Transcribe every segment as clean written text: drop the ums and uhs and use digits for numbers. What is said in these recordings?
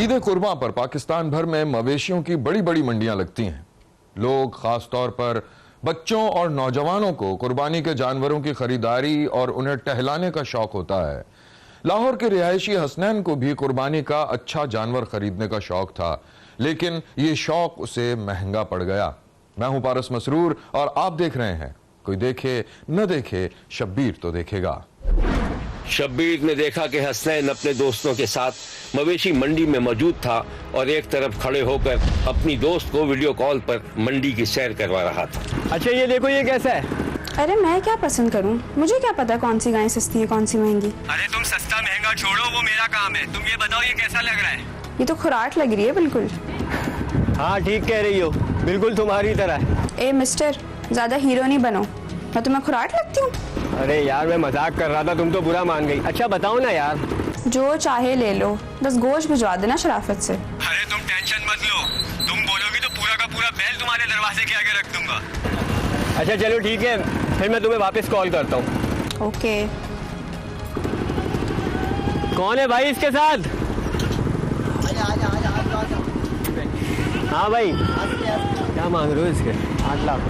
ईद कुर्बान पर पाकिस्तान भर में मवेशियों की बड़ी बड़ी मंडियां लगती हैं। लोग खास तौर पर बच्चों और नौजवानों को कुर्बानी के जानवरों की खरीदारी और उन्हें टहलाने का शौक होता है। लाहौर के रिहायशी हसनैन को भी कुर्बानी का अच्छा जानवर खरीदने का शौक था, लेकिन ये शौक उसे महंगा पड़ गया। मैं हूं पारस मसरूर और आप देख रहे हैं कोई देखे न देखे, शब्बीर तो देखेगा। शब्बीर ने देखा कि हसनैन अपने दोस्तों के साथ मवेशी मंडी में मौजूद था और एक तरफ खड़े होकर अपनी दोस्त को वीडियो कॉल पर मंडी की सैर करवा रहा था। अच्छा ये देखो, ये कैसा है? अरे मैं क्या पसंद करूं? मुझे क्या पता कौन सी गाय सस्ती है कौन सी महंगी। अरे तुम सस्ता महंगा छोड़ो, वो मेरा काम है। तुम ये बताओ ये कैसा लग रहा है? ये तो खुराट लग रही है बिल्कुल। हाँ ठीक कह रही हो, बिल्कुल तुम्हारी तरह। ए मिस्टर, ज्यादा हीरो नहीं बनो, मैं तुम्हें खुराट लगती हूँ? अरे यार मैं मजाक कर रहा था, तुम तो बुरा मान गई। अच्छा बताओ ना यार। जो चाहे ले लो, बस गोश्त भिजवा देना शराफत से। अरे तुम टेंशन मत लो, तुम बोलोगी तो पूरा का पूरा बैल तुम्हारे दरवाजे के आगे रख दूंगा। अच्छा चलो ठीक है, फिर मैं तुम्हें वापस कॉल करता हूँ। ओके। कौन है भाई इसके साथ? हाँ भाई, क्या मांग रहे हो इसके? 8 लाख।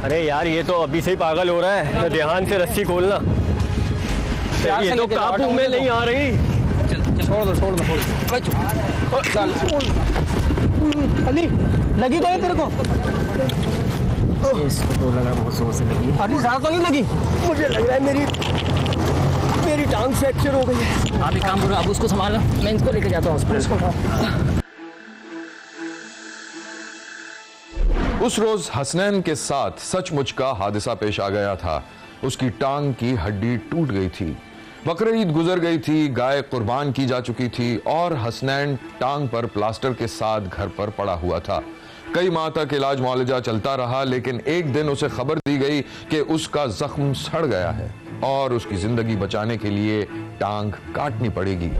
अरे यार ये तो अभी से ही पागल हो रहा है, तो ध्यान से रस्सी खोलना। ये तो काबू में नहीं आ रही। छोड़ दो अली, लगी तो है तेरे को? इसको तो लगा बहुत जोर से लगी। अरे ज्यादा तो नहीं लगी, मुझे लग रहा है मेरी टांग फ्रैक्चर हो गई है। आप एक काम करो, आप उसको संभालो, मैं इसको लेकर जाता हूँ हॉस्पिटल। उस रोज हसनैन के साथ सचमुच का हादसा पेश आ गया था। उसकी टांग की हड्डी टूट गई थी। बकरीद गुजर गई थी, गाय कुर्बान की जा चुकी थी और हसनैन टांग पर प्लास्टर के साथ घर पर पड़ा हुआ था। कई माह तक इलाज मुआलजा चलता रहा, लेकिन एक दिन उसे खबर दी गई कि उसका जख्म सड़ गया है और उसकी जिंदगी बचाने के लिए टांग काटनी पड़ेगी।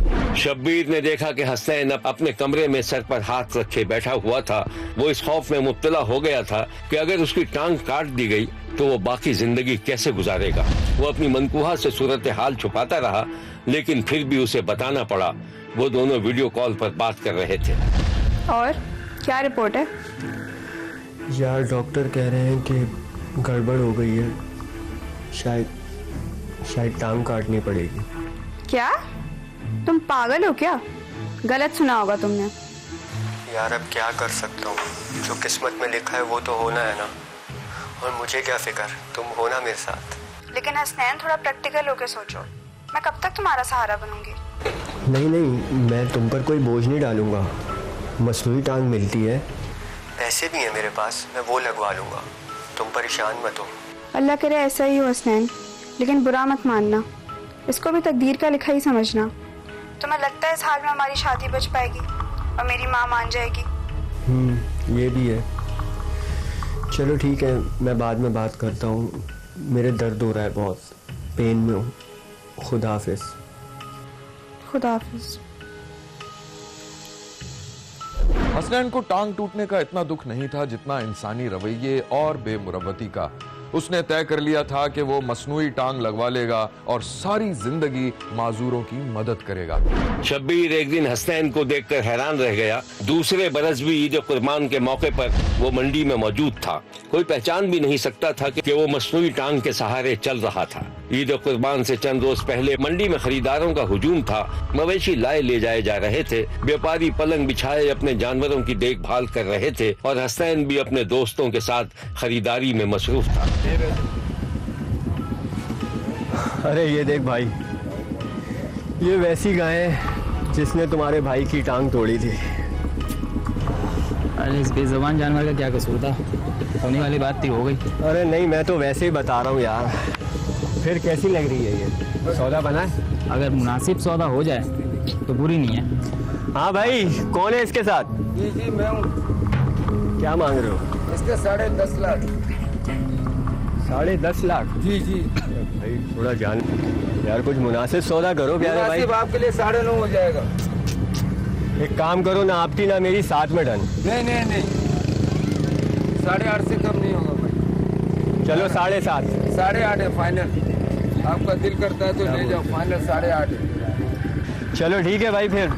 शब्बीर ने देखा कि हसनैन अपने कमरे में सर पर हाथ रखे बैठा हुआ था। वो इस खौफ में मुब्तला हो गया था कि अगर उसकी टांग काट दी गई तो वो बाकी जिंदगी कैसे गुजारेगा। वो अपनी मनकूहा से सूरत हाल छुपाता रहा, लेकिन फिर भी उसे बताना पड़ा। वो दोनों वीडियो कॉल पर बात कर रहे थे। और क्या रिपोर्ट है? यार डॉक्टर कह रहे हैं कि गड़बड़ हो गई है, शायद टांग काटनी पड़ेगी। क्या तुम पागल हो क्या? गलत सुना होगा तुमने। यार अब क्या कर सकता हूँ, जो किस्मत में लिखा है वो तो होना है ना। और मुझे क्या फिक्र, तुम हो ना मेरे साथ। लेकिन हसनैन थोड़ा प्रैक्टिकल होके सोचो, मैं कब तक तुम्हारा सहारा बनूंगी? नहीं, मैं तुम पर कोई बोझ नहीं डालूंगा। मसनूई टांग मिलती है, पैसे भी हैं मेरे पास, मैं वो लगवा लूंगा। तुम परेशान मत हो। अल्लाह करे ऐसा ही हो हसनैन, लेकिन बुरा मत मानना, इसको भी तकदीर का लिखा ही समझना। तुम्हें लगता है इस हाल में हमारी शादी बच पाएगी और मेरी माँ मान जाएगी? ये भी है। चलो ठीक है, मैं बाद में बात करता हूँ। मेरे दर्द हो रहा है बहुत, पेन में हूँ। खुदा हाफिज। खुदा हाफिज। हसनैन को टांग टूटने का इतना दुख नहीं था जितना इंसानी रवैये और बेमुरव्वती का। उसने तय कर लिया था कि वो मसनूई टांग लगवा लेगा और सारी जिंदगी माजूरों की मदद करेगा। शब्बीर एक दिन हसनैन को देखकर हैरान रह गया। दूसरे बरस भी ईद कुर्बान के मौके पर वो मंडी में मौजूद था। कोई पहचान भी नहीं सकता था कि वो मसनूई टांग के सहारे चल रहा था। ईद कुर्बान से चंद रोज पहले मंडी में खरीदारों का हुजूम था। मवेशी लाए ले जाए जा रहे थे। व्यापारी पलंग बिछाए अपने जानवरों की देखभाल कर रहे थे और हसनैन भी अपने दोस्तों के साथ खरीदारी में मसरूफ था। अरे ये देख भाई, ये वैसी गाय है जिसने तुम्हारे भाई की टांग तोड़ी थी। अरे इस बेजुबान जानवर का क्या कसूर था? होने वाली बात थी, हो गई। अरे नहीं, मैं तो वैसे ही बता रहा हूँ यार। फिर कैसी लग रही है ये? सौदा बना है? अगर मुनासिब सौदा हो जाए तो बुरी नहीं है। हाँ भाई, कौन है इसके साथ? जी मैं हूँ। क्या मांग रहे हो? इसके 10.5 लाख। 10.5 लाख? जी भाई थोड़ा जान यार, कुछ मुनासिब सौदा करो प्यारे भाई। आपके लिए 9.5 हो जाएगा। एक काम करो ना, आपकी ना मेरी साथ में डन। नहीं 8.5 से कम नहीं होगा भाई। चलो 7:30। 8:30 है फाइनल। आपका दिल करता है तो ले जाओ, फाइनल 8:30। चलो ठीक है भाई, फिर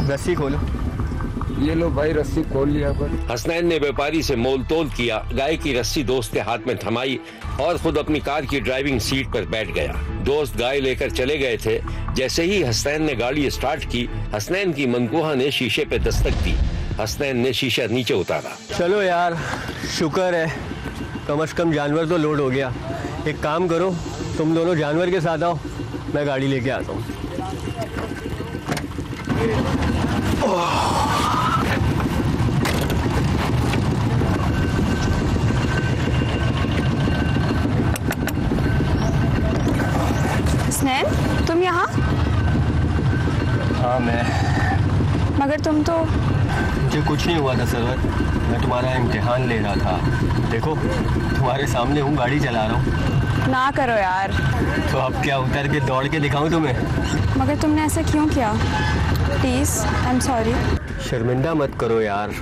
रस्सी खोलो। ये लो भाई, रस्सी खोल लिया पर। हसनैन ने व्यापारी से मोल तोल किया, गाय की रस्सी दोस्त के हाथ में थमाई और खुद अपनी कार की ड्राइविंग सीट पर बैठ गया। दोस्त गाय लेकर चले गए थे। जैसे ही हसनैन ने गाड़ी स्टार्ट की, हसनैन की मनकुहा ने शीशे पे दस्तक दी। हसनैन ने शीशा नीचे उतारा। चलो यार, शुक्र है कम से कम जानवर तो लोड हो गया। एक काम करो, तुम दोनों जानवर के साथ आओ, मैं गाड़ी लेके आता हूँ। हसनैन, तुम यहाँ? हाँ मैं। मगर तुम तो मुझे कुछ नहीं हुआ था सरवर, मैं तुम्हारा इम्तिहान ले रहा था। देखो तुम्हारे सामने हूँ, गाड़ी चला रहा हूँ। ना करो यार। तो अब क्या उतर के दौड़ के दिखाऊं तुम्हें? मगर तुमने ऐसा क्यों किया? Please, I am sorry. शर्मिंदा मत करो यार।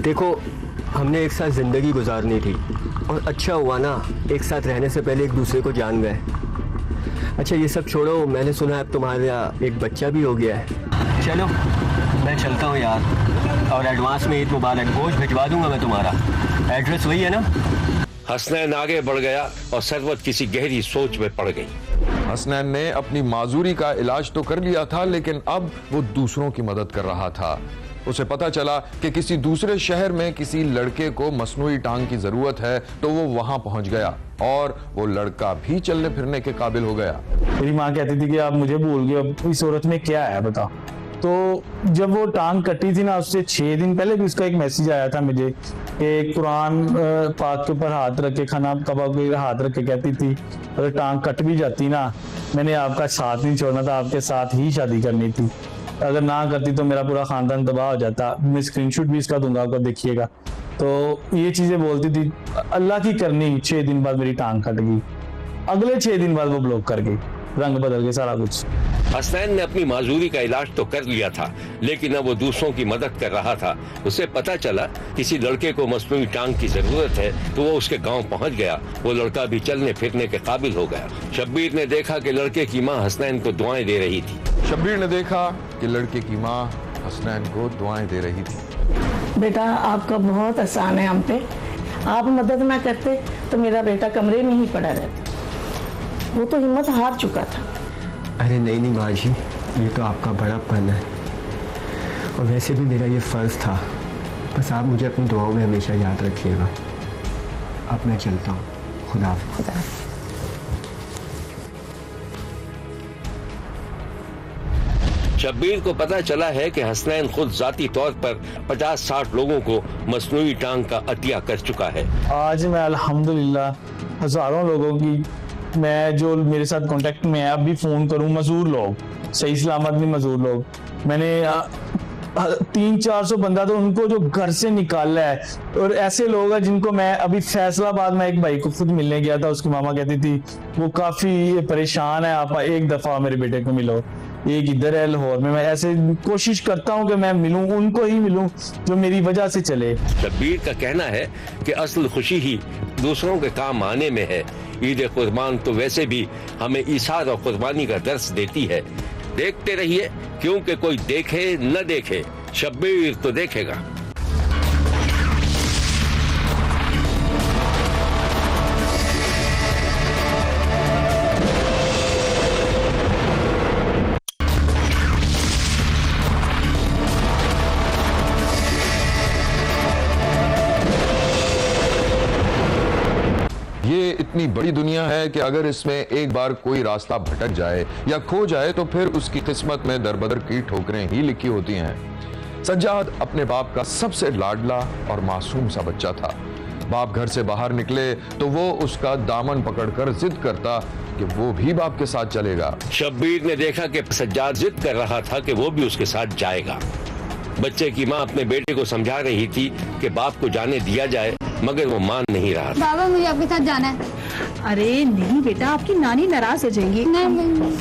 देखो हमने एक साथ ज़िंदगी गुजारनी थी और अच्छा हुआ ना, एक साथ रहने से पहले एक दूसरे को जान गए। अच्छा ये सब छोड़ो, मैंने सुना है अब तुम्हारा एक बच्चा भी हो गया है। चलो मैं चलता हूँ यार, और एडवांस में ईद मुबारक। गोश्त भिजवा दूंगा मैं तुम्हारा। एड्रेस वही है ना? हसनैन आगे बढ़ गया और सरवत किसी गहरी सोच में पड़ गई। हसनैन ने अपनी माजूरी का इलाज तो कर लिया था, लेकिन अब वो दूसरों की मदद कर रहा था। उसे पता चला कि किसी दूसरे शहर में किसी लड़के को मसनूई टांग की जरूरत है, तो वो वहां पहुंच गया और वो लड़का भी चलने फिरने के काबिल हो गया। मेरी माँ कहती थी कि आप मुझे भूल गए, अब इस औरत में क्या है बता। तो जब वो टांग कटी थी ना, उससे 6 दिन पहले भी उसका एक मैसेज आया था मुझे कि कुरान पाक के ऊपर हाथ रख के, खाना कबा पे हाथ रख के कहती थी अगर टांग कट भी जाती ना, मैंने आपका साथ नहीं छोड़ना था, आपके साथ ही शादी करनी थी। अगर ना करती तो मेरा पूरा खानदान तबाह हो जाता। मैं स्क्रीनशॉट भी इसका दूंगा आपको, देखिएगा। तो ये चीजें बोलती थी। अल्लाह की करनी 6 दिन बाद मेरी टांग कट गई। अगले 6 दिन बाद वो ब्लॉक कर गई, रंग बदल गए सारा कुछ। हसनैन ने अपनी माजूरी का इलाज तो कर लिया था, लेकिन अब वो दूसरों की मदद कर रहा था। उसे पता चला किसी लड़के को मसनूई टांग की जरूरत है, तो वो उसके गांव पहुंच गया। वो लड़का भी चलने फिरने के काबिल हो गया। शब्बीर ने देखा कि लड़के की माँ हसनैन को दुआएं दे रही थी। शब्बीर ने देखा कि लड़के की माँ हसनैन को दुआएं दे रही थी। बेटा आपका बहुत एहसान है हम पे, आप मदद ना करते तो मेरा बेटा कमरे में ही पड़ा रहता। वो तो हिम्मत हार चुका था। अरे नहीं माँ जी, ये तो आपका बड़ापन है, और वैसे भी मेरा ये फ़र्ज़ था। बस आप मुझे अपनी दुआओं में हमेशा याद रखिएगा। अब मैं चलता हूँ, खुदा हाफ़िज़। शब्बीर को पता चला है कि हसनैन खुद जाती तौर पर 50-60 लोगों को मसनूई टांग का अतिया कर चुका है। आज मैं अल्हम्दुलिल्लाह हजारों लोगों की, मैं जो मेरे साथ कांटेक्ट में है, अब भी फोन करूं, मजदूर लोग, सही सलामत भी मजदूर लोग, मैंने 300-400 बंदा तो उनको जो घर से निकाला है। और ऐसे लोग हैं जिनको मैं अभी फैसलाबाद में एक भाई को खुद मिलने गया था, उसकी मामा कहती थी वो काफी परेशान है, आप एक दफा मेरे बेटे को मिलो। एक इधर है लाहौर में। मैं ऐसे कोशिश करता हूं कि मैं मिलूं, उनको ही मिलूं जो मेरी वजह से चले। शब्बीर का कहना है कि असल खुशी ही दूसरों के काम आने में है। ईद कुर्बान तो वैसे भी हमें ईसार और कुर्बानी का दर्स देती है। देखते रहिए, क्योंकि कोई देखे न देखे, शब्बीर तो देखेगा। ये इतनी बड़ी दुनिया है कि अगर इसमें एक बार कोई रास्ता भटक जाए या खो जाए तो फिर उसकी किस्मत में दरबदर की ठोकरें ही लिखी होती हैं। सज्जाद अपने बाप का सबसे लाडला और मासूम सा बच्चा था। बाप घर से बाहर निकले तो वो उसका दामन पकड़कर जिद करता कि वो भी बाप के साथ चलेगा। शब्बीर ने देखा कि सज्जाद जिद कर रहा था कि वो भी उसके साथ जाएगा। बच्चे की माँ अपने बेटे को समझा रही थी कि बाप को जाने दिया जाए, मगर वो मान नहीं रहा था। बाबा मुझे आपके साथ जाना है। अरे नहीं बेटा, आपकी नानी नाराज हो जाएंगी। नहीं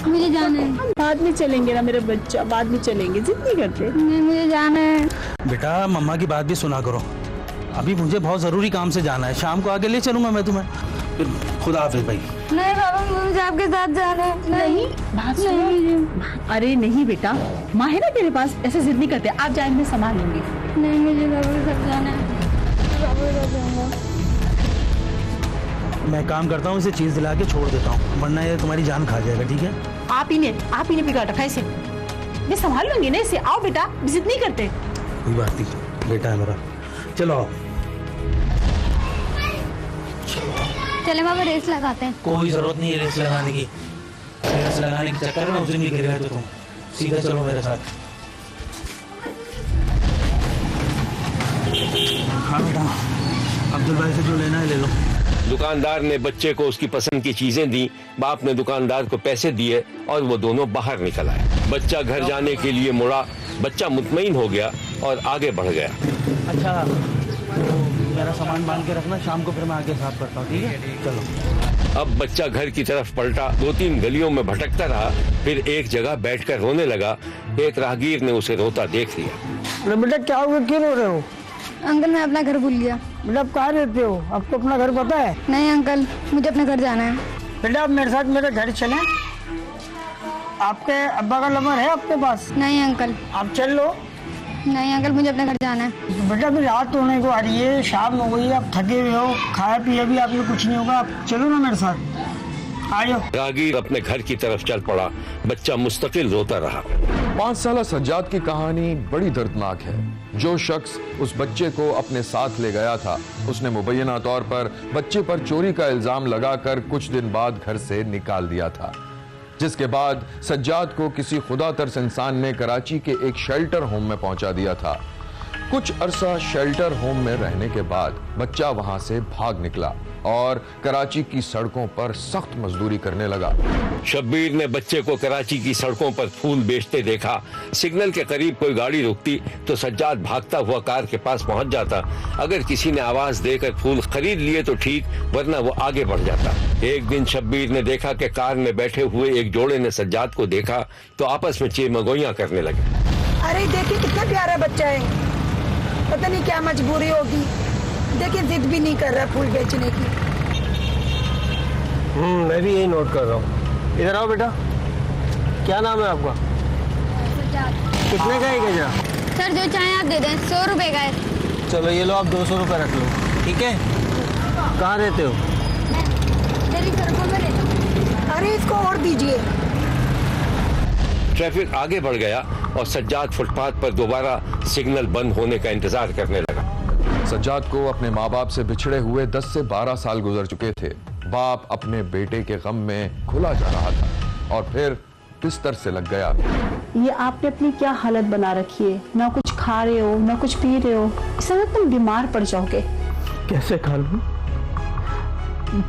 मुझे जाना है। बाद में चलेंगे ना मेरे बच्चा, बाद में चलेंगे, जिद नहीं करते। नहीं मुझे जाना है। बेटा मम्मा की बात भी सुना करो, अभी मुझे बहुत जरूरी काम से जाना है, शाम को आगे ले चलूंगा मैं तुम्हें। फिर खुदा हाफिज भाई। नहीं बाबा, मुझे आपके साथ जाना है। नहीं बात सुनो। अरे नहीं बेटा, माँ है ना तेरे पास, ऐसे जिद नहीं करते। आप जाए, मैं संभाल लूंगी। नहीं, मुझे बाबा के साथ जाना है। बाबा के साथ जाऊंगा। मैं काम करता हूँ, इसे चीज दिला के छोड़ देता हूँ, वरना ये तुम्हारी जान खा जाएगा। ठीक है? आप ही ने बिगाड़ा था इसे। मैं संभाल लूंगी ना इसे। आओ बेटा, जिद नहीं करते। कोई बात नहीं, बेटा है मेरा। चलो आओ। चले बाबा, रेस लगाते हैं। कोई जरूरत नहीं है रेस लगाने की। रेस लगाने के चक्कर में उस दिन भी गिर गए तो तुम। सीधा चलो मेरे साथ। हाँ बेटा, अब्दुल भाई से जो लेना है ले लो। दुकानदार ने बच्चे को उसकी पसंद की चीजें दी, बाप ने दुकानदार को पैसे दिए और वो दोनों बाहर निकल आए। बच्चा घर जाने के लिए मुड़ा, बच्चा मुतमईन हो गया और आगे बढ़ गया। अच्छा, तो मेरा सामान बांध के रखना, शाम को फिर मैं आके साफ करता हूँ। ठीक है? चलो। अब बच्चा घर की तरफ पलटा, 2-3 गलियों में भटकता रहा, फिर एक जगह बैठकर रोने लगा। एक राहगीर ने उसे रोता देख लिया। बेटा क्या हुआ, क्यों रो रहे हो? अंकल, मैं अपना घर भूल गया। बेटा आप कहाँ रहते हो? आपको अपना घर पता है? नहीं अंकल, मुझे अपने घर जाना है। बेटा आप मेरे साथ मेरे घर चलें। आपके अब्बा का नंबर है आपके पास? नहीं अंकल। आप चल लो। नहीं अंकल, मुझे अपने घर जाना है। बेटा अभी रात होने को आ रही है, शाम हो गई, आप थके हुए हो, खाया पिया भी आपने कुछ नहीं होगा। आप चलो ना मेरे साथ, आ जाओ। राहगीर अपने घर की तरफ चल पड़ा। बच्चा मुस्तकिल रोता रहा। 5 साला सज्जाद की कहानी बड़ी दर्दनाक है। जो शख्स उस बच्चे को अपने साथ ले गया था, उसने मुबैना तौर पर बच्चे पर चोरी का इल्जाम लगाकर कुछ दिन बाद घर से निकाल दिया था, जिसके बाद सज्जाद को किसी खुदा तर्स इंसान ने कराची के एक शेल्टर होम में पहुंचा दिया था। कुछ अरसा शेल्टर होम में रहने के बाद बच्चा वहां से भाग निकला और कराची की सड़कों पर सख्त मजदूरी करने लगा। शब्बीर ने बच्चे को कराची की सड़कों पर फूल बेचते देखा। सिग्नल के करीब कोई गाड़ी रुकती तो सज्जाद भागता हुआ कार के पास पहुंच जाता। अगर किसी ने आवाज देकर फूल खरीद लिए तो ठीक, वरना वो आगे बढ़ जाता। एक दिन शब्बीर ने देखा कि कार में बैठे हुए एक जोड़े ने सज्जाद को देखा तो आपस में चेमगोइयां करने लगे। अरे देखिए कितना प्यारा बच्चा है, पता नहीं क्या मजबूरी होगी। देखिए जिद भी नहीं कर रहा फूल बेचने की। मैं भी यही नोट कर रहा हूँ। इधर आओ बेटा, क्या नाम है आपका? कितने का है गजरा? सर जो चाहे आप दे दें, 100 रुपए का है। चलो ये लो, आप 200 रुपये रख लो। ठीक है? कहाँ रहते हो? तेरी सड़कों में रहता हूँ। अरे इसको और दीजिए। ट्रैफिक आगे बढ़ गया और सज्जाद फुटपाथ पर दोबारा सिग्नल बंद होने का इंतजार करने लगा। सज्जाद को अपने माँ बाप से बिछड़े हुए 10 से 12 साल गुजर चुके थे। बाप अपने बेटे के गम में खुला जा रहा था और फिर बिस्तर से लग गया। ये आपने अपनी क्या हालत बना रखी है, ना कुछ खा रहे हो ना कुछ पी रहे हो, इस समय तुम बीमार पड़ जाओगे। कैसे खा लूं?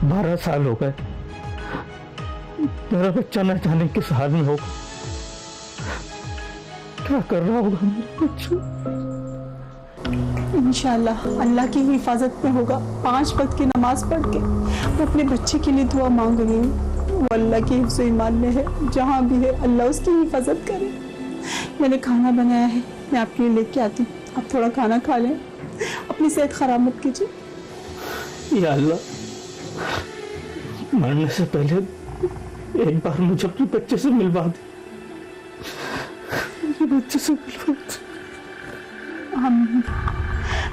12 साल हो गए, मेरा बच्चा न जाने किस हाल में होगा, क्या कर रहा होगा मेरा बच्चा। इंशाल्लाह अल्लाह की हिफाजत में होगा। 5 वक्त की नमाज पढ़ के मैं अपने बच्चे के लिए दुआ मांग रही हूँ। वो अल्लाह की हिफ्ज़ ईमान में है, जहाँ भी है अल्लाह उसकी हिफाजत करे। मैंने खाना बनाया है, मैं आपके लिए लेके आती हूँ, आप थोड़ा खाना खा लें, अपनी सेहत खराब मत कीजिए। या अल्लाह, मरने से पहले एक बार मुझे अपने बच्चे से मिलवा दे, बच्चे से मिलवा दे।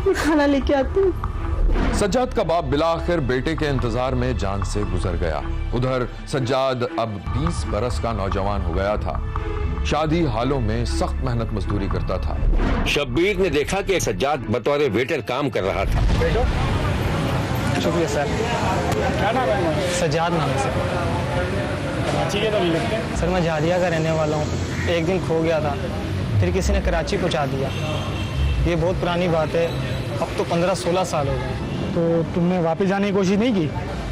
मैं खाना लेके आती हूँ। सज्जाद का बाप बिलाखिर बेटे के इंतजार में जान से गुजर गया। उधर सज्जाद अब 20 बरस का नौजवान हो गया था। शादी हालों में सख्त मेहनत मजदूरी करता था। शब्बीर ने देखा कि सज्जाद बतौर वेटर काम कर रहा था। शुक्रिया सर। क्या नाम है? सज्जाद नाम है सर। सर मैं झाड़िया का रहने वाला हूँ। एक दिन खो गया था, फिर किसी ने कराची पहुँचा दिया। ये बहुत पुरानी बात है, अब तो 15-16 साल हो गए। तो तुमने वापस जाने की कोशिश नहीं की?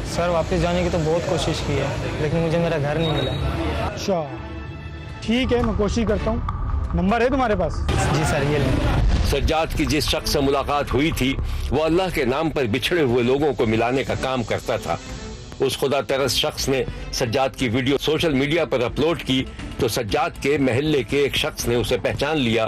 सर वापस जाने की तो बहुत कोशिश की है, लेकिन मुझे मेरा घर नहीं मिला। अच्छा ठीक है, मैं कोशिश करता हूँ। नंबर है तुम्हारे पास? जी सर, ये लें। सज्जाद की जिस शख्स से मुलाकात हुई थी वो अल्लाह के नाम पर बिछड़े हुए लोगों को मिलाने का काम करता था। उस खुदा तरस शख्स ने सज्जाद की वीडियो सोशल मीडिया पर अपलोड की तो सज्जाद के महल्ले के एक शख्स ने उसे पहचान लिया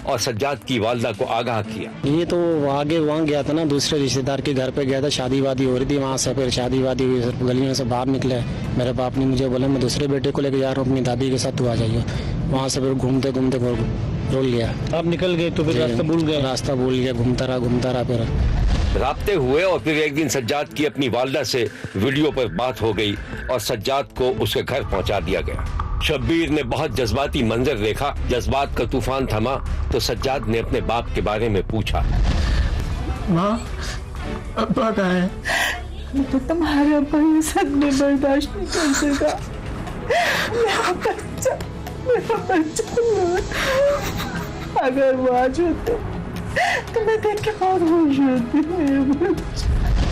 और सज्जाद की वालदा को आगाह किया। ये तो आगे वहाँ गया था ना, दूसरे रिश्तेदार के घर पे गया था, शादी वादी हो रही थी वहाँ से, फिर शादी वादी हुई, फिर गलियों से बाहर निकले। मेरे बाप ने मुझे बोला मैं दूसरे बेटे को लेकर जा रहा हूँ अपनी दादी के साथ, तू आ जाइए। वहाँ से फिर घूमते घूमते रोल गया। आप निकल गए तो फिर रास्ता भूल गए? रास्ता भूल गया, घूमता रहा फिर राब्ते हुए और फिर एक दिन सज्जाद की अपनी वालदा से वीडियो पर बात हो गई और सज्जाद को उसके घर पहुंचा दिया गया। शब्बीर ने बहुत जज्बाती मंजर देखा। जज्बात का तूफान थमा तो सज्जाद ने अपने बाप के बारे में पूछा। माँ, अब्बा कहाँ है? तो तुम्हारा अब्बा ये सदमे बर्दाश्त नहीं कर सका। मेरा बच्चा अगर वो आज होते तो मैं देख के बहुत खुश होती।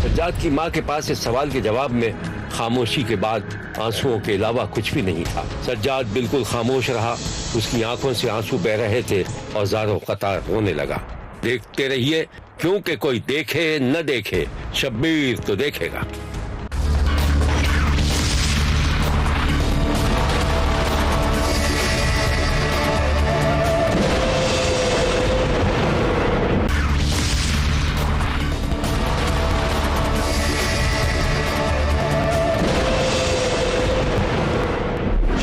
सज्जाद की माँ के पास इस सवाल के जवाब में खामोशी के बाद आंसुओं के अलावा कुछ भी नहीं था। सज्जाद बिल्कुल खामोश रहा। उसकी आंखों से आंसू बह रहे थे और ज़ारो कतार रोने लगा। देखते रहिए, क्योंकि कोई देखे न देखे, शब्बीर तो देखेगा।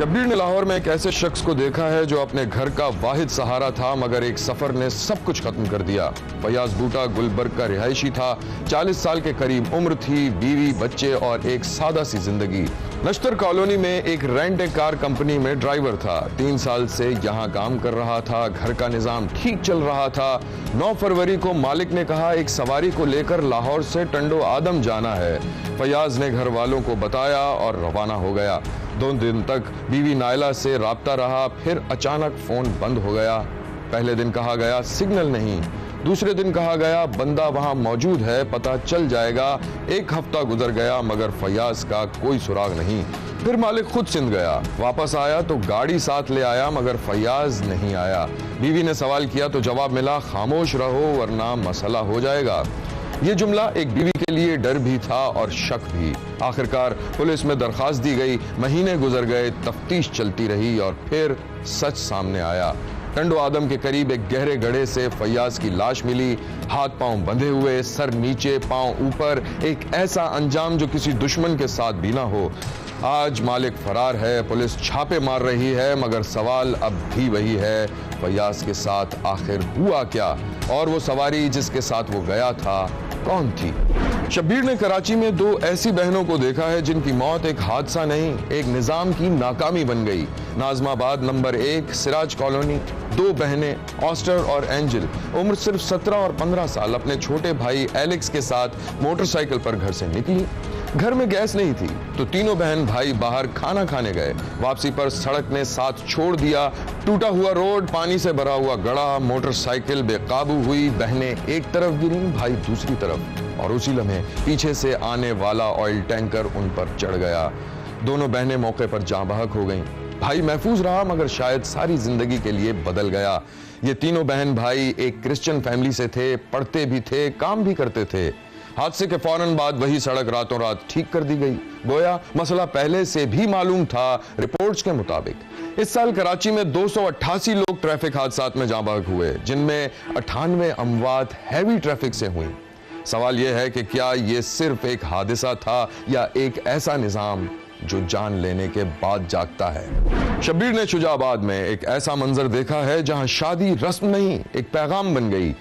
शब्बीर ने लाहौर में एक ऐसे शख्स को देखा है जो अपने घर का वाहिद सहारा था, मगर एक सफर ने सब कुछ खत्म कर दिया। फयाज बूटा गुलबर्ग का रिहायशी था। 40 साल के करीब उम्र थी, बीवी, बच्चे और एक सादा सी जिंदगी। नश्तर कॉलोनी में एक रेंट ए कार कंपनी में ड्राइवर था। 3 साल से यहाँ काम कर रहा था। घर का निजाम ठीक चल रहा था। 9 फरवरी को मालिक ने कहा एक सवारी को लेकर लाहौर से टंडो आदम जाना है। फयाज ने घर वालों को बताया और रवाना हो गया। 2 दिन तक बीवी नायला से राब्ता रहा, फिर अचानक फोन बंद हो गया। पहले दिन कहा गया सिग्नल नहीं, दूसरे दिन कहा गया बंदा वहां मौजूद है, पता चल जाएगा। 1 हफ्ता गुजर गया मगर फयाज का कोई सुराग नहीं। फिर मालिक खुद सिंध गया। वापस आया तो गाड़ी साथ ले आया मगर फयाज नहीं आया। बीवी ने सवाल किया तो जवाब मिला खामोश रहो वरना मसला हो जाएगा। ये जुमला एक बीवी के लिए डर भी था और शक भी। आखिरकार पुलिस में दरखास्त दी गई। महीने गुजर गए, तफ्तीश चलती रही और फिर सच सामने आया। टंडो आदम के करीब एक गहरे गड्ढे से फयाज की लाश मिली। हाथ पांव बंधे हुए, सर नीचे, पांव ऊपर। एक ऐसा अंजाम जो किसी दुश्मन के साथ भी ना हो। आज मालिक फरार है, पुलिस छापे मार रही है, मगर सवाल अब भी वही है, फयाज के साथ आखिर हुआ क्या? और वो सवारी जिसके साथ वो गया था कौन थी? शब्बीर ने कराची में 2 ऐसी बहनों को देखा है जिनकी मौत एक हादसा नहीं, एक निजाम की नाकामी बन गई। नाजमाबाद नंबर 1 सिराज कॉलोनी 2 बहनें ऑस्टर और एंजल, उम्र सिर्फ 17 और 15 साल, अपने छोटे भाई एलेक्स के साथ मोटरसाइकिल पर घर से निकली। घर में गैस नहीं थी तो तीनों बहन भाई बाहर खाना खाने गए। वापसी पर सड़क ने साथ छोड़ दिया। टूटा हुआ रोड, पानी से भरा हुआ गड्ढा, मोटरसाइकिल बेकाबू हुई। बहनें एक तरफ गिरी, भाई दूसरी तरफ, और उसी लम्हे पीछे से आने वाला ऑयल टैंकर उन पर चढ़ गया। दोनों बहनें मौके पर जाँ बहक हो गईं। भाई महफूज रहा मगर शायद सारी जिंदगी के लिए बदल गया। ये तीनों बहन भाई एक क्रिश्चियन फैमिली से थे, पढ़ते भी थे, काम भी करते थे। हादसे के फौरन बाद वही सड़क रातों रात ठीक कर दी गई। गोया मसला पहले से भी मालूम था। रिपोर्ट्स के मुताबिक इस साल कराची में 288 लोग ट्रैफिक हादसात में जाँ बहक हुए, जिनमें 98 अमवात हैवी ट्रैफिक से हुई। सवाल यह है कि क्या यह सिर्फ एक हादसा था या एक ऐसा निजाम जो जान लेने के बाद जागता है? शब्बीर ने शुजाबाद में एक ऐसा मंजर देखा है जहां शादी रस्म नहीं, एक पैगाम बन गई।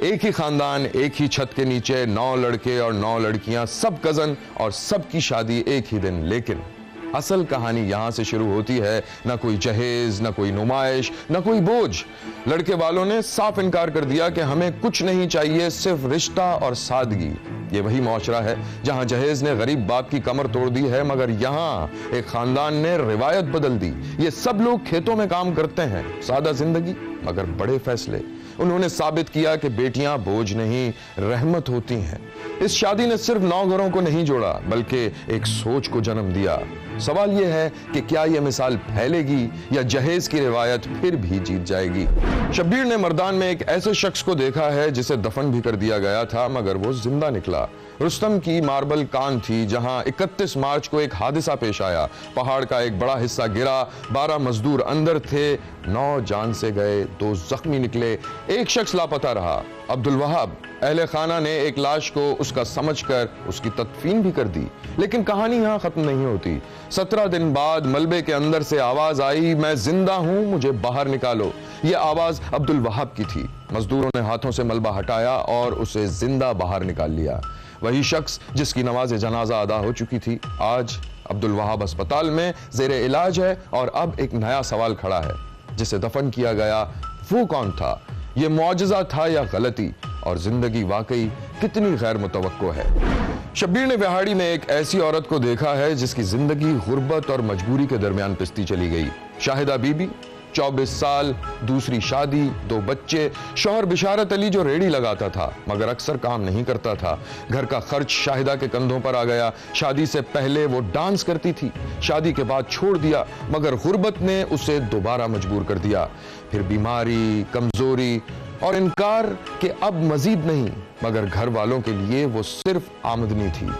एक ही खानदान, एक ही छत के नीचे 9 लड़के और 9 लड़कियां, सब कजन, और सबकी शादी एक ही दिन। लेकिन असल कहानी यहां से शुरू होती है। ना कोई जहेज, ना कोई नुमाइश, ना कोई बोझ। लड़के वालों ने साफ इनकार कर दिया कि हमें कुछ नहीं चाहिए, सिर्फ रिश्ता और सादगी। ये वही मौशरा है जहां जहेज ने गरीब बाप की कमर तोड़ दी है, मगर यहां एक खानदान ने रिवायत बदल दी। ये सब लोग खेतों में काम करते हैं, सादा जिंदगी मगर बड़े फैसले। उन्होंने साबित किया कि बेटियां बोझ नहीं, रहमत होती हैं। इस शादी ने सिर्फ 9 घरों को नहीं जोड़ा बल्कि एक सोच को जन्म दिया। सवाल यह है कि क्या यह मिसाल फैलेगी या जहेज की रिवायत फिर भी जीत जाएगी? शब्बीर ने मर्दान में एक ऐसे शख्स को देखा है जिसे दफन भी कर दिया गया था मगर वो जिंदा निकला। रुस्तम की मार्बल कान थी, जहां 31 मार्च को एक हादसा पेश आया। पहाड़ का एक बड़ा हिस्सा गिरा, 12 मजदूर अंदर थे, 9 जान से गए, 2 जख्मी निकले, एक शख्स लापता रहा। अब्दुल वहाब अहले खाना ने एक लाश को उसका समझकर उसकी तदफीन भी कर दी। लेकिन कहानी यहां खत्म नहीं होती। 17 दिन बाद मलबे के अंदर से आवाज आई, मैं जिंदा हूं, मुझे बाहर निकालो। यह आवाज अब्दुल वहाब की थी। मजदूरों ने हाथों से मलबा हटाया और उसे जिंदा बाहर निकाल लिया। वही शख्स जिसकी नमाज जनाजा अदा हो चुकी थी, आज अब्दुल वहाब अस्पताल में जेरे इलाज है। और अब एक नया सवाल खड़ा है, जिसे दफन किया गया वो कौन था? ये मुआजिजा था या गलती? और जिंदगी वाकई कितनी गैर मुतवक्को है। शब्बीर ने व्याहाड़ी में एक ऐसी औरत को देखा है जिसकी जिंदगी गुर्बत और मजबूरी के दरमियान पिसती चली गई। शाहिदा बीबी, 24 साल, दूसरी शादी, 2 बच्चे। शौहर बिशारत अली जो रेडी लगाता था मगर अक्सर काम नहीं करता था। घर का खर्च शाहिदा के कंधों पर आ गया। शादी से पहले वो डांस करती थी, शादी के बाद छोड़ दिया मगर गुर्बत ने उसे दोबारा मजबूर कर दिया। फिर बीमारी, कमजोरी और इनकार के अब मजीद नहीं, मगर घर वालों के लिए वो सिर्फ आमदनी थी।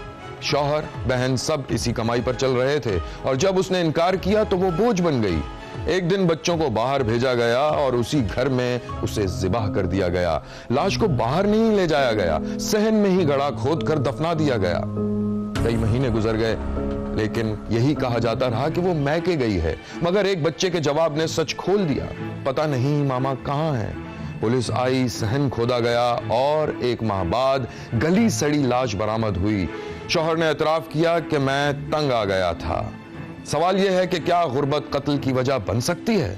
शौहर, बहन सब इसी कमाई पर चल रहे थे और जब उसने इनकार किया तो वो बोझ बन गई। एक दिन बच्चों को बाहर भेजा गया और उसी घर में उसे जिबाह कर दिया गया। लाश को बाहर नहीं ले जाया गया, सहन में ही गड़ा खोद कर दफना दिया गया। कई महीने गुजर गए, लेकिन यही कहा जाता रहा कि वो मैके गई है। मगर एक बच्चे के जवाब ने सच खोल दिया, पता नहीं मामा कहां है। पुलिस आई, सहन खोदा गया और 1 माह बाद गली सड़ी लाश बरामद हुई। शौहर ने एतराफ किया कि मैं तंग आ गया था। सवाल यह है कि क्या गुर्बत कत्ल की वजह बन सकती है?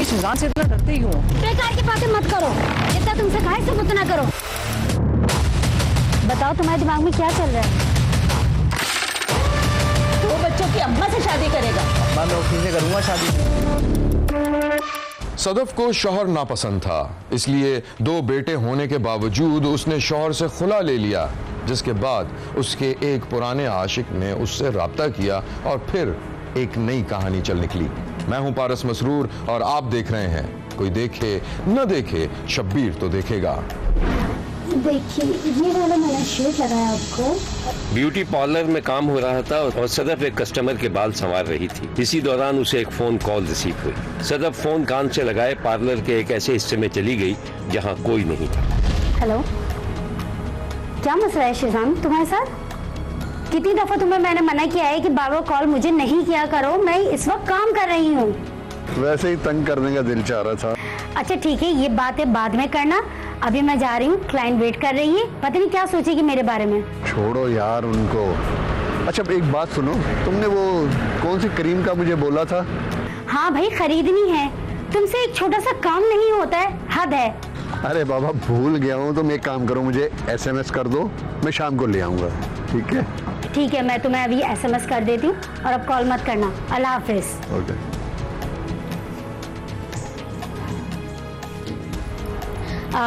सुजान से इतना डरते क्यों? बेकार की बातें मत करो, जितना तुमसे कहा है सब उतना करो। बताओ तुम्हारे दिमाग में क्या चल रहा है? वो बच्चों की अम्मा से शादी करेगा? अम्मा मैं उसी से करूंगा शादी। सदफ को शौहर नापसंद था, इसलिए 2 बेटे होने के बावजूद उसने शौहर से खुला ले लिया, जिसके बाद उसके एक पुराने आशिक ने उससे राब्ता किया और फिर एक नई कहानी चल निकली। मैं हूं पारस मसरूर और आप देख रहे हैं कोई देखे न देखे, शब्बीर तो देखेगा। देखिए ये वाला मैंने शेड लगाया आपको। ब्यूटी पार्लर में काम हो रहा था और सदफ एक कस्टमर के बाल संवार रही थी। इसी दौरान उसे एक फोन कॉल रिसीव हुई। सदफ फोन कान से लगाए पार्लर के एक ऐसे हिस्से में चली गई जहां कोई नहीं था। हेलो, क्या मसला है शिजान तुम्हारे साथ? कितनी दफा तुम्हें मैंने मना किया है कि बार बार कॉल मुझे नहीं किया करो, मैं इस वक्त काम कर रही हूँ। वैसे ही तंग करने का दिल चाह रहा था। अच्छा ठीक है, ये बातें बाद में करना, अभी मैं जा रही हूँ, क्लाइंट वेट कर रही है, पता नहीं क्या सोचेगी मेरे बारे में। छोड़ो यार उनको। अच्छा एक बात सुनो, तुमने वो कौन सी क्रीम का मुझे बोला था? हाँ भाई खरीदनी है, तुमसे एक छोटा सा काम नहीं होता है, हद है। अरे बाबा भूल गया हूँ, तुम एक काम करो, मुझे SMS कर दो, मैं शाम को ले आऊंगा। ठीक है? ठीक है, मैं तुम्हें अभी SMS कर देती हूँ और अब कॉल मत करना। अल्लाह हाफिज। ओके।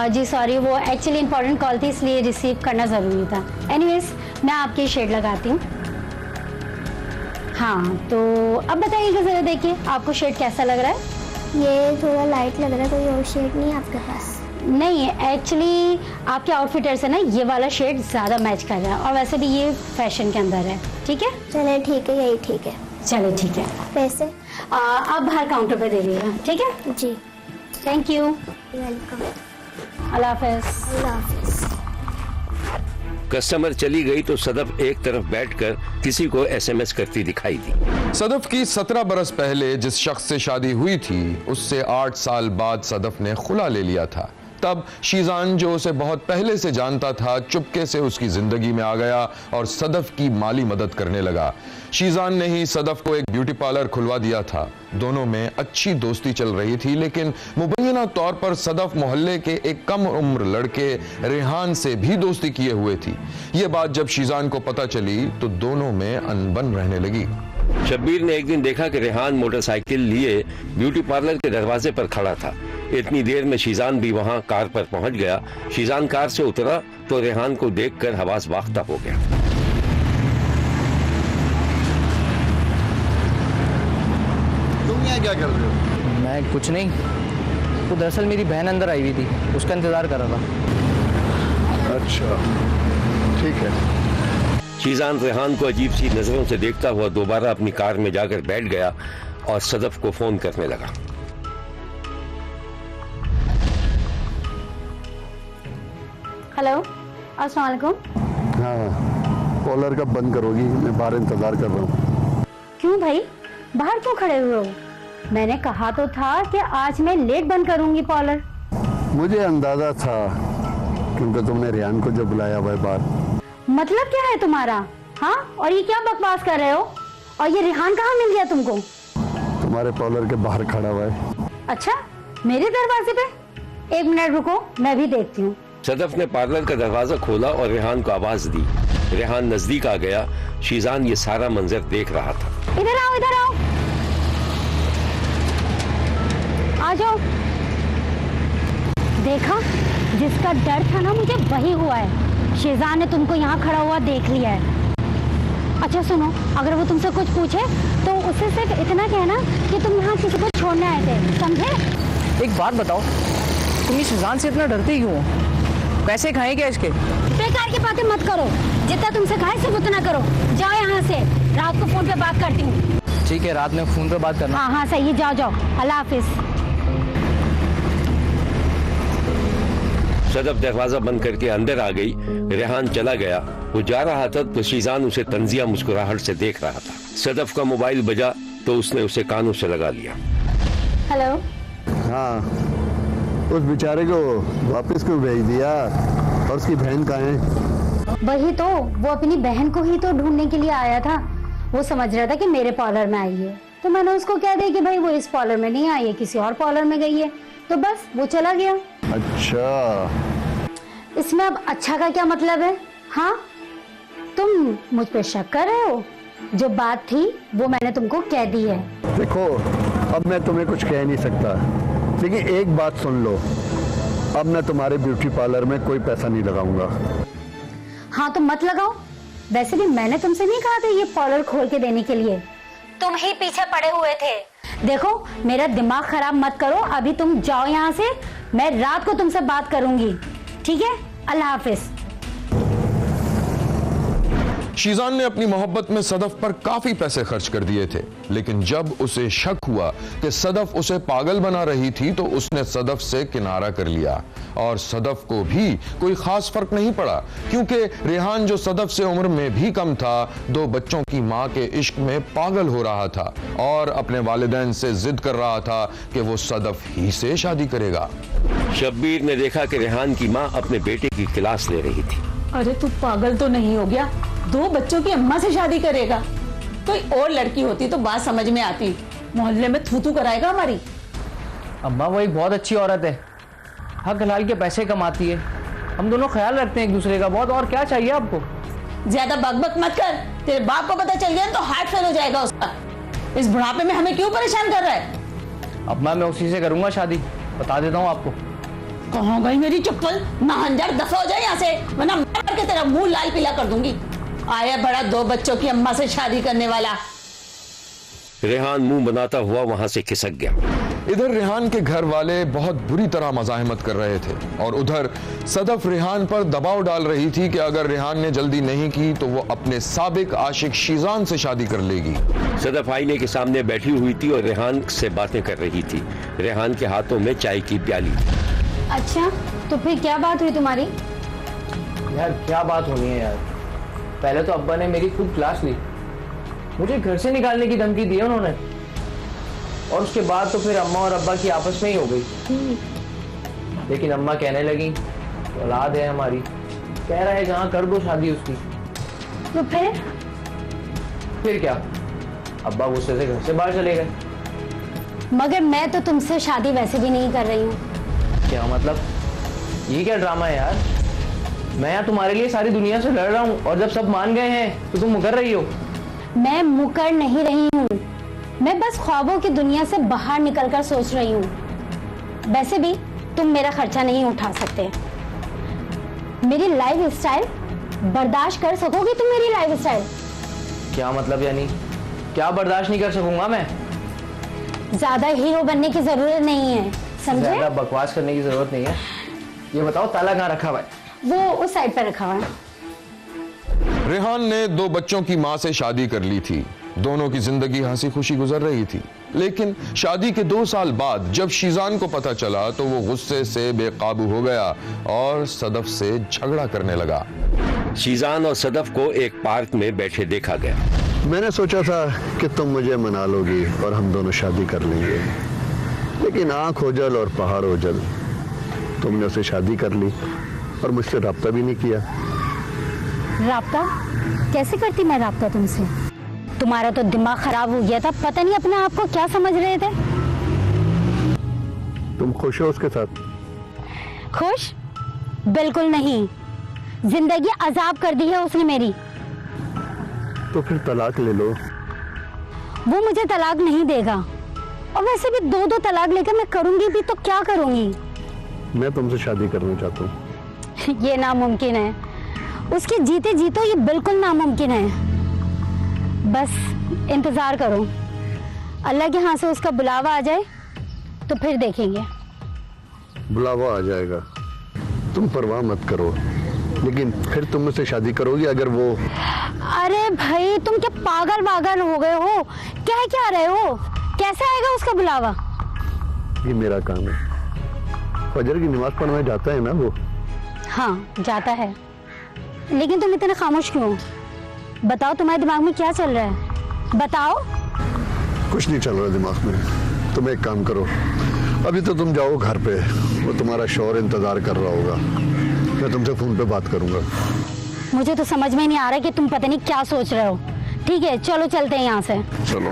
जी सॉरी, वो एक्चुअली इंपॉर्टेंट कॉल थी इसलिए रिसीव करना ज़रूरी था। एनीवेज मैं आपकी शेड लगाती हूँ। हाँ तो अब बताइएगा ज़रा, देखिए आपको शेड कैसा लग रहा है? ये थोड़ा लाइट लग रहा है, कोई और शेड नहीं है आपके पास? नहीं, एक्चुअली आपके आउटफिटर से ना ये वाला शेड ज़्यादा मैच कर रहा है और वैसे भी ये फैशन के अंदर है। ठीक है चले ठीक है, यही ठीक है। चले ठीक है। पैसे आप बाहर काउंटर पे दे दीजिएगा। ठीक है जी, थैंक यू, वेलकम। अल्लाह हाफिज। अल्लाह हाफिज। कस्टमर चली गई तो सदफ एक तरफ बैठकर किसी को SMS करती दिखाई दी। सदफ की 17 बरस पहले जिस शख्स से शादी हुई थी, उससे 8 साल बाद सदफ ने खुला ले लिया था। तब शीजान जो उसे बहुत पहले से जानता था, चुपके से उसकी जिंदगी में आ गया और सदफ की माली मदद करने लगा। शीजान ने ही सदफ को एक ब्यूटी पार्लर खुलवा दिया था। दोनों में अच्छी दोस्ती चल रही थी, लेकिन मुबैना तौर पर सदफ मोहल्ले के एक कम उम्र लड़के रेहान से भी दोस्ती किए हुए थी। ये बात जब शीजान को पता चली तो दोनों में अनबन रहने लगी। शब्बीर ने एक दिन देखा कि रेहान मोटरसाइकिल लिए ब्यूटी पार्लर के दरवाजे पर खड़ा था। इतनी देर में शीजान भी वहां कार पर पहुंच गया। शीजान कार से उतरा तो रेहान को देखकर हवास वाख्ता हो गया। तुम यहाँ क्या कर रहे हो? मैं कुछ नहीं, तो दरअसल मेरी बहन अंदर आई हुई थी, उसका इंतजार कर रहा था। अच्छा, ठीक है। शीजान रेहान को अजीब सी नजरों से देखता हुआ दोबारा अपनी कार में जाकर बैठ गया और सदफ को फोन करने लगा। हेलो, अस्सलाम वालेकुम। हाँ, कॉलर कब बंद करोगी? मैं बाहर इंतजार कर रहा हूँ। क्यों भाई, बाहर क्यों खड़े हुए हो? मैंने कहा तो था कि आज मैं लेट बंद करूंगी कॉलर। मुझे अंदाजा था, क्योंकि तुमने रेहान को जो बुलाया हुआ है बाहर। मतलब क्या है तुम्हारा? हाँ, और ये क्या बकवास कर रहे हो? और ये रेहान कहाँ मिल गया तुमको? तुम्हारे कॉलर के बाहर खड़ा हुआ है। अच्छा, मेरे दरवाजे पे? 1 मिनट रुको, मैं भी देखती हूँ। सदफ ने पार्लर का दरवाजा खोला और रेहान को आवाज दी। रेहान नजदीक आ गया। शीजान ये सारा मंजर देख रहा था। इधर आओ, इधर आओ, आ जाओ। देखा, जिसका डर था ना मुझे वही हुआ है। शीजान ने तुमको यहाँ खड़ा हुआ देख लिया है। अच्छा सुनो, अगर वो तुमसे कुछ पूछे तो उसे सिर्फ इतना कहना कि तुम यहाँ किसी को छोड़ने आए थे, समझे? एक बात बताओ, तुम इस शीजान से इतना डरते क्यों हो? पैसे खाए क्या इसके? बेकार की बातें मत करो, जितना तुमसे कहा सिर्फ उतना करो। जाओ यहाँ से, रात को फोन पे बात करती हूँ। ठीक है, रात में फोन पे बात करना। हाँ हाँ सही है, जाओ जाओ, अल्लाह हाफिज। सदफ दरवाजा बंद करके अंदर आ गई। रेहान चला गया। वो जा रहा था तो शीजान उसे तंजिया मुस्कुराहट से देख रहा था। सदफ का मोबाइल बजा तो उसने उसे कानों से लगा लिया। हेलो। हाँ, उस बेचारे को वापस क्यों भेज दिया? और उसकी बहन कहाँ है? वही तो, वो अपनी बहन को ही तो ढूंढने के लिए आया था। वो समझ रहा था कि मेरे पार्लर में आई है, तो मैंने उसको कह दिया कि भाई वो इस पार्लर में नहीं आई है, किसी और पार्लर में गई है, तो बस वो चला गया। अच्छा, इसमें अब अच्छा का क्या मतलब है? हाँ, तुम मुझ पे शक कर रहे हो? जो बात थी वो मैंने तुमको कह दी है। देखो, अब मैं तुम्हें कुछ कह नहीं सकता, लेकिन एक बात सुन लो, अब मैं तुम्हारे ब्यूटी पार्लर में कोई पैसा नहीं लगाऊंगा। हाँ तो मत लगाओ। वैसे भी मैंने तुमसे नहीं कहा था ये पार्लर खोल के देने के लिए, तुम ही पीछे पड़े हुए थे। देखो, मेरा दिमाग खराब मत करो, अभी तुम जाओ यहाँ से, मैं रात को तुमसे बात करूंगी, ठीक है? अल्लाह हाफिज। शीजान ने अपनी मोहब्बत में सदफ पर काफी पैसे खर्च कर दिए थे, लेकिन जब उसे शक हुआ कि सदफ उसे पागल बना रही थी तो उसने सदफ से किनारा कर लिया। और सदफ को भी कोई खास फर्क नहीं पड़ा, क्योंकि रेहान जो सदफ से उम्र में भी कम था, 2 बच्चों की मां के इश्क में पागल हो रहा था और अपने वालिदैन से जिद कर रहा था कि वो सदफ ही से शादी करेगा। शब्बीर ने देखा कि रेहान की मां अपने बेटे की क्लास ले रही थी। अरे तू पागल तो नहीं हो गया? 2 बच्चों की अम्मा से शादी करेगा? कोई और लड़की होती तो बात समझ में आती। मोहल्ले में थू थू कराएगा हमारी। अम्मा वो एक बहुत अच्छी औरत है, हक हलाल के पैसे कमाती है, हम दोनों ख्याल रखते हैं एक दूसरे का बहुत, और क्या चाहिए आपको? ज्यादा बकबक मत कर, तेरे बाप को पता चल गया तो हार्ट फेल हो जाएगा उसका। इस बुढ़ापे में हमें क्यों परेशान कर रहा है? अम्मा मैं उसी से करूंगा शादी, बता देता हूँ आपको। कहाँ गई मेरी चप्पल? नाहंजर, दफा हो जाए यहाँ से, वरना मार के तेरा मुंह लाल पीला कर दूंगी। आया बड़ा 2 बच्चों की अम्मा से शादी करने वाला। रेहान मुंह बनाता हुआ वहां से खिसक गया। इधर रेहान के घर वाले बहुत बुरी तरह मज़ाहमत कर रहे थे और उधर सदफ रेहान पर दबाव डाल रही थी कि अगर रेहान ने जल्दी नहीं की तो वो अपने साबिक आशिक शीजान से शादी कर लेगी। सदफ आईने के सामने बैठी हुई थी और रेहान से बातें कर रही थी। रेहान के हाथों में चाय की प्याली थी। अच्छा, तो फिर क्या बात हुई तुम्हारी? यार क्या बात होनी है यार, पहले तो अब्बा ने मेरी खुद क्लास ली, मुझे घर से निकालने की धमकी दी उन्होंने, और उसके बाद तो फिर अम्मा और अब्बा की आपस में ही हो गई। लेकिन अम्मा कहने लगी औलाद है हमारी, कह रहा है जहाँ कर दो शादी उसकी। तो फिर क्या, अब्बा गुस्से से घर से बाहर चले गए। मगर मैं तो तुमसे शादी वैसे भी नहीं कर रही हूँ। क्या मतलब? ये क्या ड्रामा है यार? मैं यहाँ तुम्हारे लिए सारी दुनिया से लड़ रहा हूँ और जब सब मान गए हैं तो तुम मुकर रही हो। मैं मुकर नहीं रही हूँ, मैं बस ख्वाबों की दुनिया से बाहर निकलकर सोच रही हूँ। वैसे भी तुम मेरा खर्चा नहीं उठा सकते। मेरी लाइफ स्टाइल बर्दाश्त कर सकोगे तुम मेरी लाइफ स्टाइल? क्या मतलब यानी? क्या बर्दाश्त नहीं कर सकूंगा मैं? ज्यादा हीरो बनने की जरूरत नहीं है, समझे? ज्यादा बकवास करने की जरूरत नहीं है। ये बताओ ताला कहाँ रखा हुआ है? वो उस साइड पर रखा हुआ है। रेहान ने 2 बच्चों की मां से शादी कर ली थी। दोनों की जिंदगी हंसी खुशी गुजर रही थी, लेकिन शादी के 2 साल बाद जब शीजान को पता चला तो वो गुस्से से बेकाबू हो गया और सदफ से झगड़ा करने लगा। शीजान और सदफ को एक पार्क में बैठे देखा गया। मैंने सोचा था कि तुम मुझे मना लोगी और हम दोनों शादी कर लेंगे, लेकिन आंख ओझल और पहाड़ ओझल, तुमने उसे शादी कर ली और मुझसे राब्ता भी नहीं किया। राब्ता? कैसे करती मैं राब्ता तुमसे? तुम्हारा तो दिमाग खराब हो गया था, पता नहीं अपने आप को क्या समझ रहे थे। तुम खुश हो उसके साथ? खुश? बिल्कुल नहीं, जिंदगी अजाब कर दी है उसने मेरी। तो फिर तलाक ले लो। वो मुझे तलाक नहीं देगा, और वैसे भी 2 तलाक लेकर मैं करूंगी भी तो क्या करूंगी? मैं तुमसे शादी करना चाहता हूँ। ये नामुमकिन है, उसके जीते जीतो ये बिल्कुल नामुमकिन है। बस इंतजार करो, अल्लाह के हाथ से उसका बुलावा आ जाए तो फिर देखेंगे। बुलावा आ जाएगा, तुम परवाह मत करो, लेकिन फिर तुम मुझसे शादी करोगी अगर वो? अरे भाई तुम क्या पागल हो गए हो? क्या रहे हो? कैसे आएगा उसका बुलावा? ये मेरा काम है। फजर की नमाज पढ़ने जाता है ना वो? हाँ जाता है, लेकिन तुम इतने खामोश क्यों? बताओ तुम्हारे दिमाग में क्या चल रहा है, बताओ। कुछ नहीं चल रहा दिमाग में। तुम एक काम करो, अभी तो तुम जाओ घर पे, वो तुम्हारा शौहर इंतजार कर रहा होगा, मैं तुमसे फोन पे बात करूंगा। मुझे तो समझ में नहीं आ रहा कि तुम पता नहीं क्या सोच रहे हो। ठीक है चलो चलते हैं यहाँ से। चलो।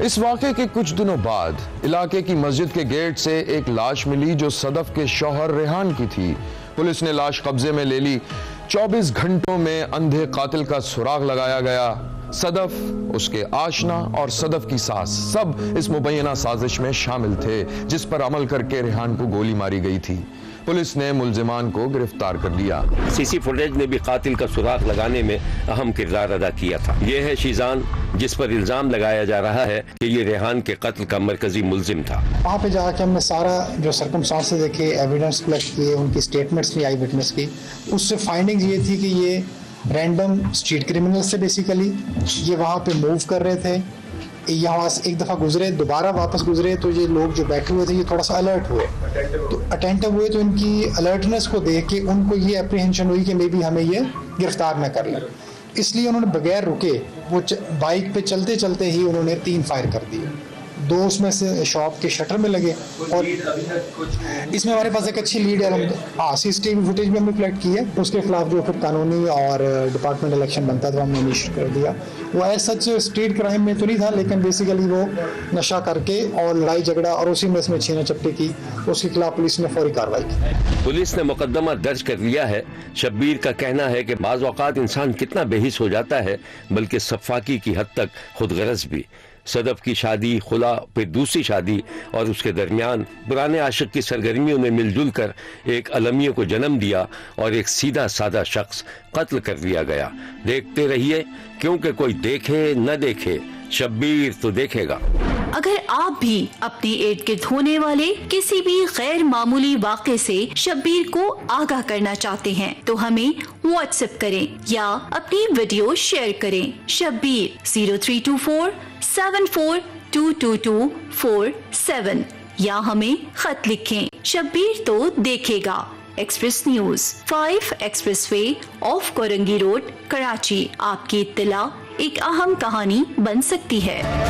इस वाक़े के कुछ दिनों बाद इलाके की मस्जिद के गेट से एक लाश मिली जो सदफ के शौहर रेहान की थी। पुलिस ने लाश कब्जे में ले ली। 24 घंटों में अंधे कातिल का सुराग लगाया गया। सदफ, उसके आशना और सदफ की सास सब इस मुबैना साजिश में शामिल थे, जिस पर अमल करके रेहान को गोली मारी गई थी। पुलिस ने मुलजिमान को गिरफ्तार कर लिया। सीसी फुटेज ने भी कातिल का सुराग लगाने में अहम किरदार अदा किया था। ये है शीजान, जिस पर इल्जाम लगाया जा रहा है कि ये रेहान के कत्ल का मरकजी मुलजिम था। वहाँ पे जाके हमने सारा जो सर्कमस्टांसेस देखे, एविडेंस कलेक्ट किए, उनकी स्टेटमेंट्स ली आई विटनेस की। उससे फाइंडिंग्स ये थी कि ये रैंडम स्ट्रीट क्रिमिनल्स से बेसिकली ये वहाँ पे मूव कर रहे थे। यहाँ से एक दफ़ा गुजरे, दोबारा वापस गुजरे, तो ये लोग जो बैठे हुए थे ये थोड़ा सा अलर्ट हुए, तो अटेंटिव हुए, तो इनकी अलर्टनेस को देख के उनको ये अप्रीहेंशन हुई कि मे बी हमें ये गिरफ्तार न कर लें। इसलिए उन्होंने बगैर रुके वो बाइक पे चलते चलते ही उन्होंने 3 फायर कर दिए। 2 उसमें से शॉप के शटर में लगे, और इसमें हमारे पास एक अच्छी लीड है। हाँ, CCTV फुटेज भी हमने कलेक्ट की है। उसके खिलाफ जो फिर कानूनी और डिपार्टमेंट इलेक्शन बनता था हमने इनिशिएट कर दिया। वो एज सच स्ट्रीट क्राइम में तो नहीं था, लेकिन बेसिकली वो नशा करके और लड़ाई झगड़ा और उसी में इसमें छीना चपटी की, उसके खिलाफ पुलिस ने फौरी कार्रवाई की। पुलिस ने मुकदमा दर्ज कर लिया है। शब्बीर का कहना है कि बाज़ औक़ात इंसान कितना बेहिस हो जाता है, बल्कि सफ़ाकी की हद तक खुदगरज भी। सदफ की शादी, खुला, फिर दूसरी शादी और उसके दरमियान पुराने आशिक की सरगर्मियों में मिलजुल कर एक अलमियों को जन्म दिया और एक सीधा साधा शख्स कत्ल कर दिया गया। देखते रहिए, क्योंकि कोई देखे न देखे, शब्बीर तो देखेगा। अगर आप भी अपने इर्द गिर्द होने वाले किसी भी गैर मामूली वाक़े से शब्बीर को आगाह करना चाहते हैं तो हमें व्हाट्सएप करें या अपनी वीडियो शेयर करें। शब्बीर 0324 742224 या हमें खत लिखें। शब्बीर तो देखेगा। Express news 5 expressway of Korangi road, Karachi. आपकी इत्तला एक अहम कहानी बन सकती है।